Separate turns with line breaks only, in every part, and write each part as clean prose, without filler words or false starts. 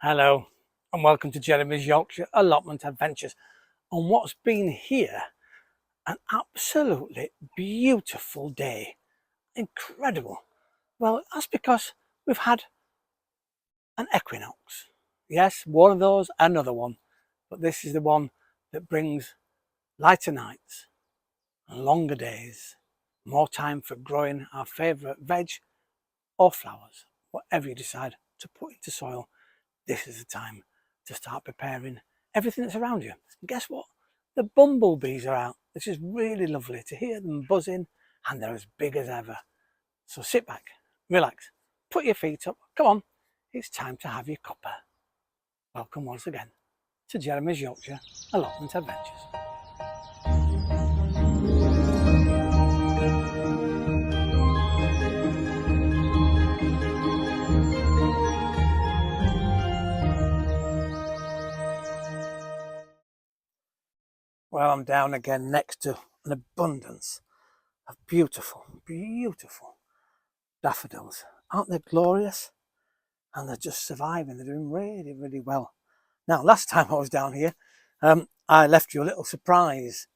Hello and welcome to Jeremy's Yorkshire Allotment Adventures on what's been here an absolutely beautiful day. Incredible. Well, that's because we've had an equinox. Yes, one of those, another one. But this is the one that brings lighter nights and longer days, more time for growing our favourite veg or flowers, whatever you decide to put into soil. This is the time to start preparing everything that's around you. And guess what? The bumblebees are out, which is really lovely to hear them buzzing, and they're as big as ever. So sit back, relax, put your feet up. Come on, it's time to have your cuppa. Welcome once again to Jeremy's Yorkshire Allotment Adventures. Well, I'm down again next to an abundance of beautiful, beautiful daffodils. Aren't they glorious? And they're just surviving. They're doing really, really well. Now, last time I was down here, I left you a little surprise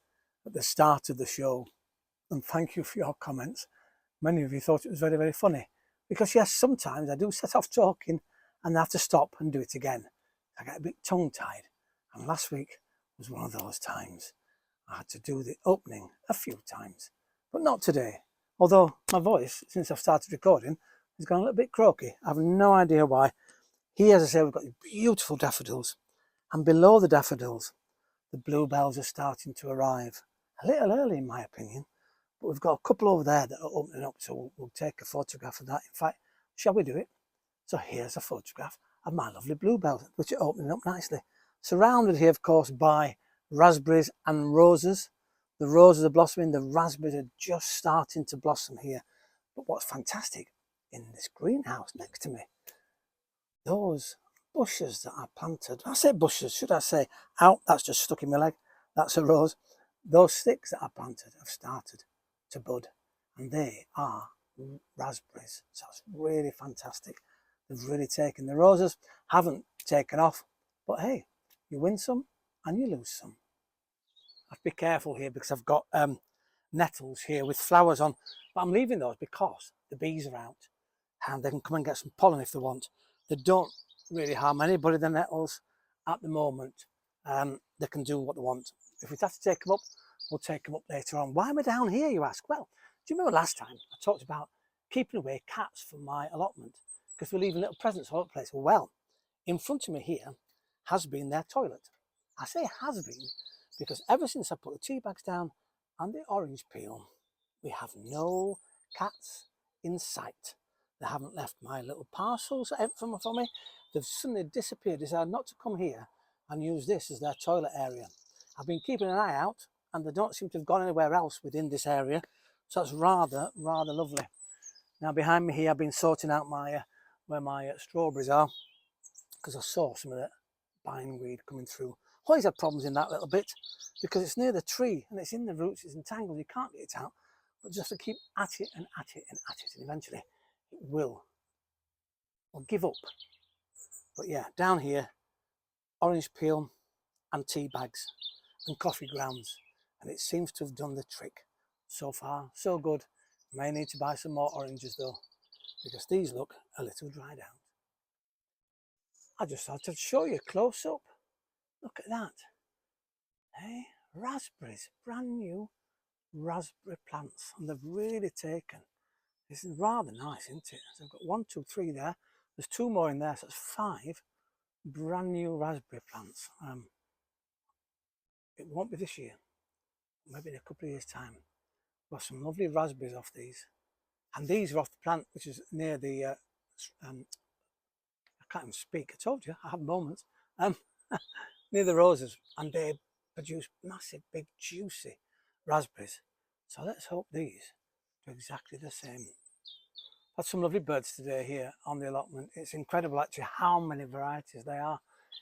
at the start of the show. And thank you for your comments. Many of you thought it was very, very funny. Because yes, sometimes I do set off talking and I have to stop and do it again. I get a bit tongue-tied. And last week was one of those times. I had to do the opening a few times, but not today. Although my voice, since I've started recording, has gone a little bit croaky. I have no idea why. Here, as I say, we've got beautiful daffodils. And below the daffodils, the bluebells are starting to arrive. A little early, in my opinion. But we've got a couple over there that are opening up, so we'll take a photograph of that. In fact, shall we do it? So here's a photograph of my lovely bluebells, which are opening up nicely. Surrounded here, of course, by raspberries and roses. The roses are blossoming, the raspberries are just starting to blossom here. But what's fantastic, in this greenhouse next to me, those bushes that I planted, I say bushes, should I say, ow, that's just stuck in my leg, that's a rose. Those sticks that I planted have started to bud, and they are raspberries, so it's really fantastic. They've really taken. The roses haven't taken off, but hey, you win some and you lose some. I have to be careful here because I've got nettles here with flowers on, but I'm leaving those because the bees are out and they can come and get some pollen if they want. They don't really harm anybody, the nettles, at the moment. They can do what they want. If we have to take them up, we'll take them up later on. Why am I down here, you ask? Well, do you remember last time I talked about keeping away cats from my allotment because we're leaving little presents all over the place? Well, in front of me here has been their toilet. I say has been because ever since I put the tea bags down and the orange peel, we have no cats in sight. They haven't left my little parcels from me. They've suddenly disappeared, decided not to come here and use this as their toilet area. I've been keeping an eye out and they don't seem to have gone anywhere else within this area. So that's rather lovely. Now behind me here, I've been sorting out my where my strawberries are because I saw some of that bindweed coming through. Always had problems in that little bit because it's near the tree and it's in the roots, it's entangled, you can't get it out. But just to keep at it and at it and at it, and eventually it will give up. But yeah, down here, orange peel and tea bags and coffee grounds, and it seems to have done the trick. So far, so good. May need to buy some more oranges though, because these look a little dried out. I just thought I'd show you close up. Look at that. Hey, raspberries, brand new raspberry plants, and they've really taken. This is rather nice, isn't it? So I've got 1, 2, 3 there. There's 2 more in there, so it's 5 brand new raspberry plants. It won't be this year, maybe in a couple of years' time. We've got some lovely raspberries off these, and these are off the plant which is near the. I can't even speak. I told you I have moments. Near the roses, and they produce massive, big, juicy raspberries. So let's hope these do exactly the same. Had some lovely birds today here on the allotment. It's incredible actually how many varieties there are.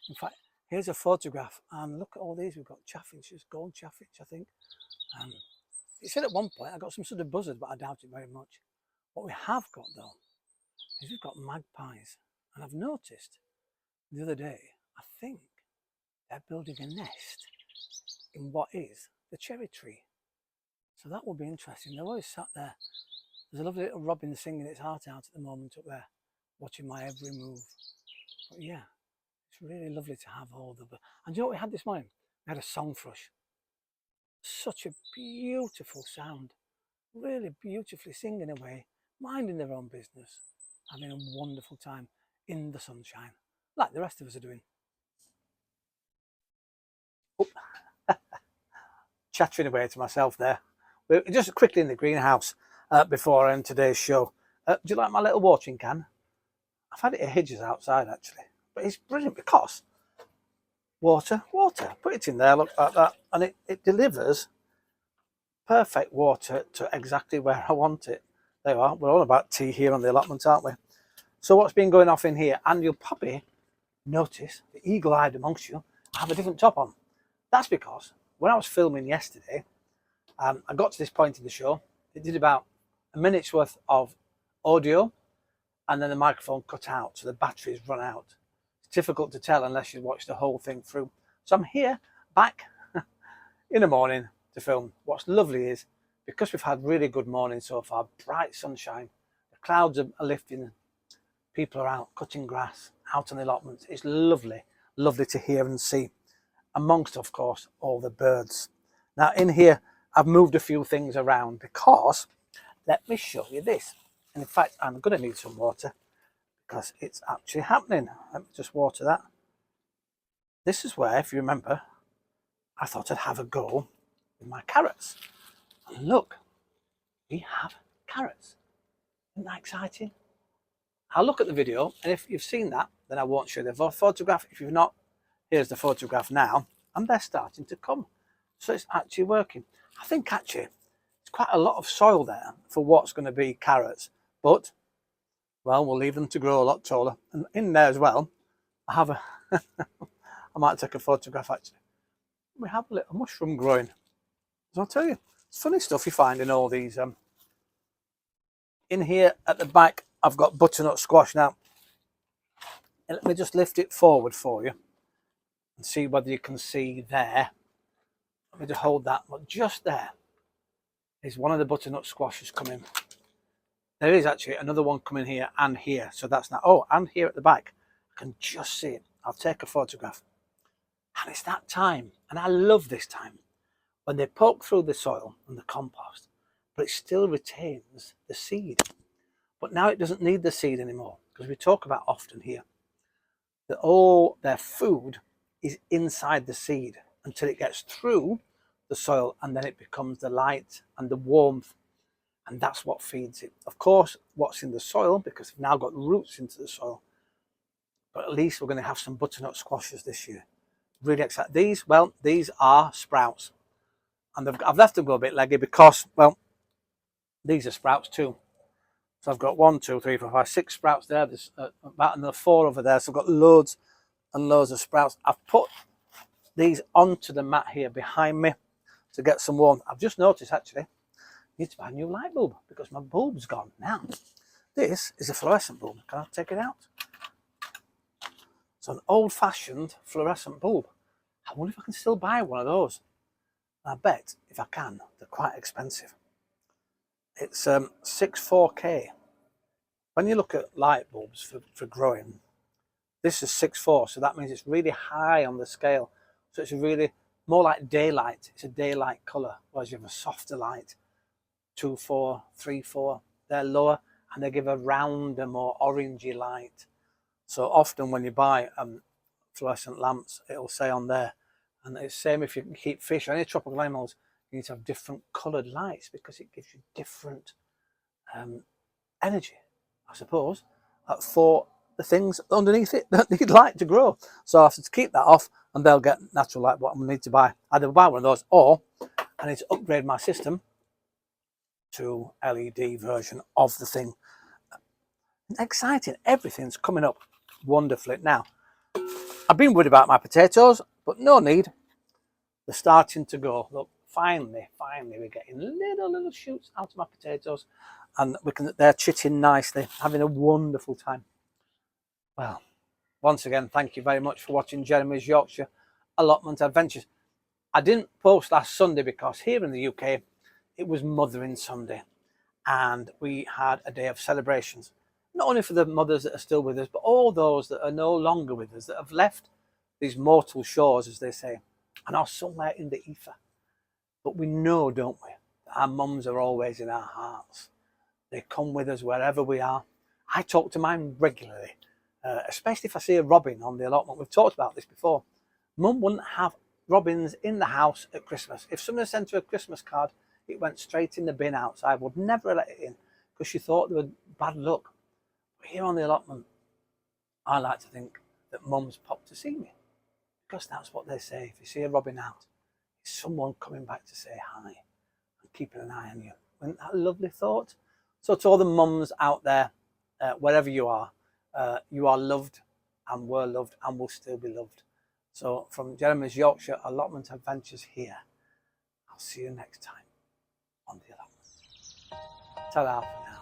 In fact, here's a photograph and look at all these. We've got chaffinches, gold chaffinch, I think. It said at one point I got some sort of buzzard, but I doubt it very much. What we have got though is we've got magpies, and I've noticed the other day, I think they're building a nest in what is the cherry tree. So that will be interesting. They're always sat there. There's a lovely little robin singing its heart out at the moment up there, watching my every move. But yeah, it's really lovely to have all the... And you know what we had this morning? We had a song thrush. Such a beautiful sound. Really beautifully singing away, minding their own business, having a wonderful time in the sunshine, like the rest of us are doing. Oh, chattering away to myself there. We're just quickly in the greenhouse before I end today's show. Do you like my little watering can? I've had it at Hedges outside actually, but it's brilliant because water, put it in there, look like that, and it delivers perfect water to exactly where I want it. There you are. We're all about tea here on the allotment, aren't we? So what's been going off in here? And you'll probably notice, the eagle-eyed amongst you, I have a different top on. That's because when I was filming yesterday, I got to this point in the show. It did about a minute's worth of audio, and then the microphone cut out, so the batteries run out. It's difficult to tell unless you watch the whole thing through. So I'm here, back in the morning to film. What's lovely is, because we've had really good morning so far, bright sunshine, the clouds are lifting, people are out cutting grass, out on the allotments. It's lovely, lovely to hear and see, amongst, of course, all the birds. Now in here, I've moved a few things around because, let me show you this. And in fact, I'm going to need some water because it's actually happening. Let me just water that. This is where, if you remember, I thought I'd have a go with my carrots. And look, we have carrots. Isn't that exciting? I'll look at the video, and if you've seen that, then I won't show you the photograph. If you've not, here's the photograph now, and they're starting to come. So it's actually working. I think actually it's quite a lot of soil there for what's going to be carrots, but well, we'll leave them to grow a lot taller. And in there as well, I have a I might take a photograph actually. We have a little mushroom growing. So I'll tell you, it's funny stuff you find in all these. In here at the back, I've got butternut squash now. And let me just lift it forward for you and see whether you can see there. Let me just hold that, but just there is one of the butternut squashes coming. There is actually another one coming here and here. So that's now, oh, and here at the back. I can just see it. I'll take a photograph. And it's that time, and I love this time, when they poke through the soil and the compost, but it still retains the seed. But now it doesn't need the seed anymore, because we talk about often here that all their food is inside the seed until it gets through the soil, and then it becomes the light and the warmth, and that's what feeds it. Of course, what's in the soil, because we've now got roots into the soil, but at least we're going to have some butternut squashes this year. Really excited. These, well, these are sprouts, and I've left them go a bit leggy because, well, these are sprouts too. So I've got 1, 2, 3, 4, 5, 6 sprouts there. There's about another 4 over there. So I've got loads and loads of sprouts. I've put these onto the mat here behind me to get some warmth. I've just noticed actually, I need to buy a new light bulb because my bulb's gone now. This is a fluorescent bulb. Can I take it out? It's an old-fashioned fluorescent bulb. I wonder if I can still buy one of those. I bet if I can, they're quite expensive. It's 64k. When you look at light bulbs for growing, this is 6.4, so that means it's really high on the scale. So it's really more like daylight. It's a daylight colour, whereas you have a softer light, 2.4, 3.4. They're lower and they give a rounder, more orangey light. So often when you buy fluorescent lamps, it'll say on there, and it's the same if you can keep fish or any tropical animals, you need to have different coloured lights because it gives you different energy, I suppose, for the things underneath it that need light to grow. So I have to keep that off and they'll get natural light. But I'm going to need to buy, either buy one of those or I need to upgrade my system to LED version of the thing. Exciting. Everything's coming up wonderfully. Now, I've been worried about my potatoes, but no need. They're starting to go. Look, finally, we're getting little shoots out of my potatoes, and they're chitting nicely, having a wonderful time. Well, once again, thank you very much for watching Jeremy's Yorkshire Allotment Adventures. I didn't post last Sunday because here in the UK, it was Mothering Sunday. And we had a day of celebrations, not only for the mothers that are still with us, but all those that are no longer with us, that have left these mortal shores, as they say, and are somewhere in the ether. But we know, don't we, that our mums are always in our hearts. They come with us wherever we are. I talk to mine regularly, especially if I see a robin on the allotment. We've talked about this before. Mum wouldn't have robins in the house at Christmas. If someone sent her a Christmas card, it went straight in the bin outside. Would never let it in because she thought they were bad luck. But here on the allotment, I like to think that mums pop to see me, because that's what they say. If you see a robin out, it's someone coming back to say hi and keeping an eye on you. Isn't that a lovely thought? So to all the mums out there, wherever you are loved and were loved and will still be loved. So from Jeremy's Yorkshire Allotment Adventures here, I'll see you next time on the allotment. Ta-ra for now.